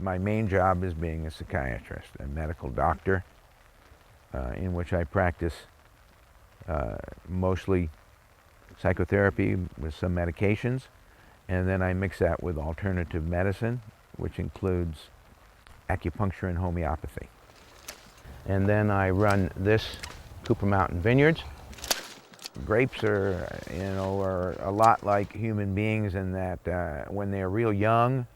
my main job is being a psychiatrist, a medical doctor, in which I practice mostly psychotherapy with some medications, and then I mix that with alternative medicine, which includes acupuncture and homeopathy. And then I run this Cooper Mountain Vineyards. Grapes are a lot like human beings in that when they're real young,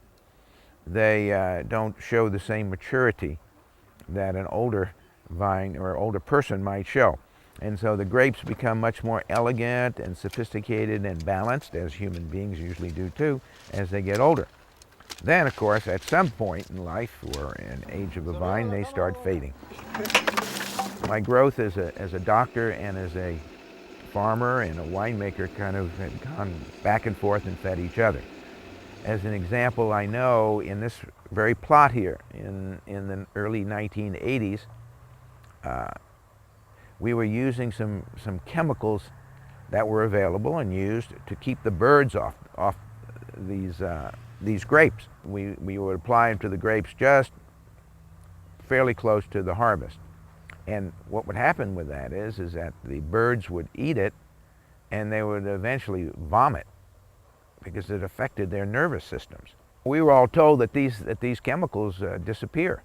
they don't show the same maturity that an older vine or older person might show. And so the grapes become much more elegant and sophisticated and balanced, as human beings usually do too, as they get older. Then, of course, at some point in life or in age of a vine, they start fading. My growth as a doctor and as a farmer and a winemaker kind of had gone back and forth and fed each other. As an example, I know in this very plot here in the early 1980s, we were using some chemicals that were available and used to keep the birds off these grapes. We would apply them to the grapes just fairly close to the harvest. And what would happen with that is that the birds would eat it and they would eventually vomit because it affected their nervous systems. We were all told that these chemicals disappear.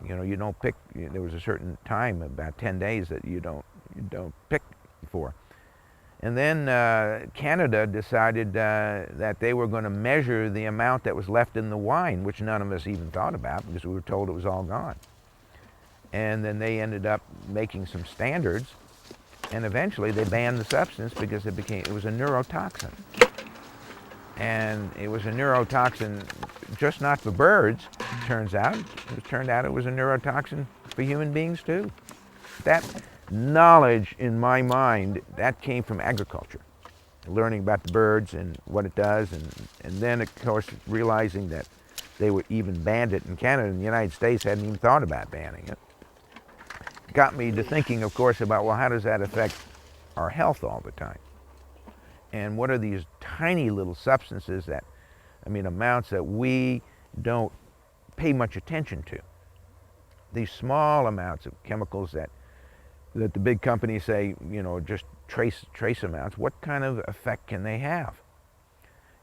You know, you don't pick, there was a certain time, about 10 days, that you don't pick for. And then Canada decided that they were going to measure the amount that was left in the wine, which none of us even thought about because we were told it was all gone. And then they ended up making some standards, and eventually they banned the substance because it was a neurotoxin. And it was a neurotoxin just not for birds, it turns out. It turned out it was a neurotoxin for human beings too. That knowledge in my mind, that came from agriculture. Learning about the birds and what it does, and then of course realizing that they would even banned it in Canada, and the United States hadn't even thought about banning it. Got me to thinking, of course, about, well, how does that affect our health all the time? And what are these tiny little substances that, amounts that we don't pay much attention to? These small amounts of chemicals that the big companies say, just trace amounts, what kind of effect can they have?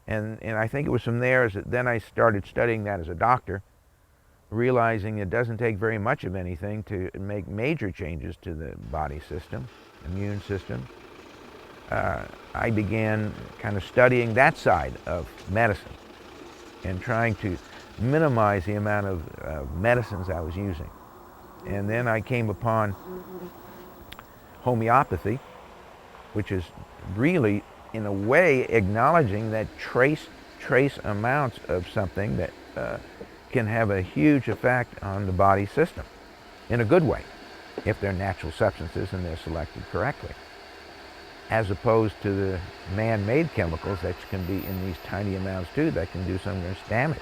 And I think it was from there that then I started studying that as a doctor, realizing it doesn't take very much of anything to make major changes to the body system, immune system. I began kind of studying that side of medicine and trying to minimize the amount of medicines I was using. And then I came upon homeopathy, which is really, in a way, acknowledging that trace amounts of something that can have a huge effect on the body system in a good way, if they're natural substances and they're selected correctly, as opposed to the man-made chemicals that can be in these tiny amounts too that can do some damage.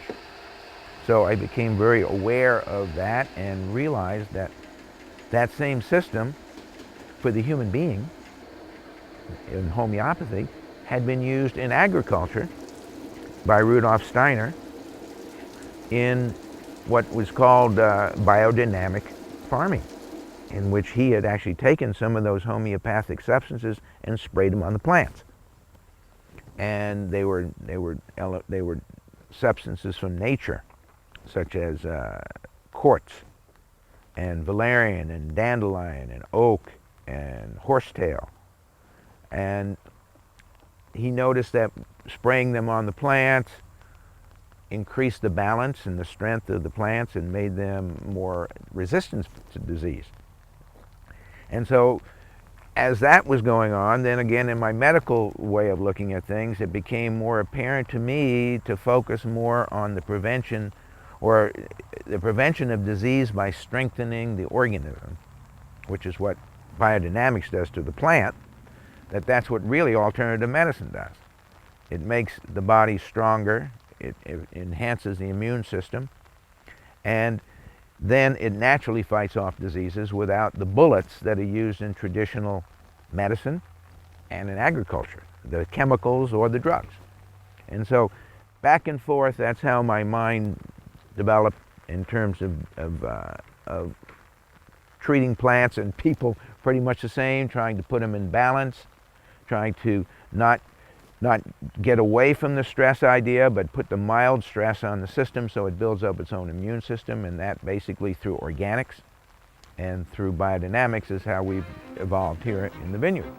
So I became very aware of that and realized that that same system for the human being in homeopathy had been used in agriculture by Rudolf Steiner in what was called biodynamic farming, in which he had actually taken some of those homeopathic substances and sprayed them on the plants. And they were substances from nature, such as quartz and valerian and dandelion and oak and horsetail. And he noticed that spraying them on the plants increased the balance and the strength of the plants and made them more resistant to disease. And so as that was going on, then again in my medical way of looking at things, it became more apparent to me to focus more on the prevention of disease by strengthening the organism, which is what biodynamics does to the plant, that's what really alternative medicine does. It makes the body stronger, it enhances the immune system, and then it naturally fights off diseases without the bullets that are used in traditional medicine and in agriculture, the chemicals or the drugs. And so back and forth, that's how my mind developed in terms of treating plants and people pretty much the same, trying to put them in balance, trying to not get away from the stress idea, but put the mild stress on the system so it builds up its own immune system, and that basically through organics and through biodynamics is how we've evolved here in the vineyard.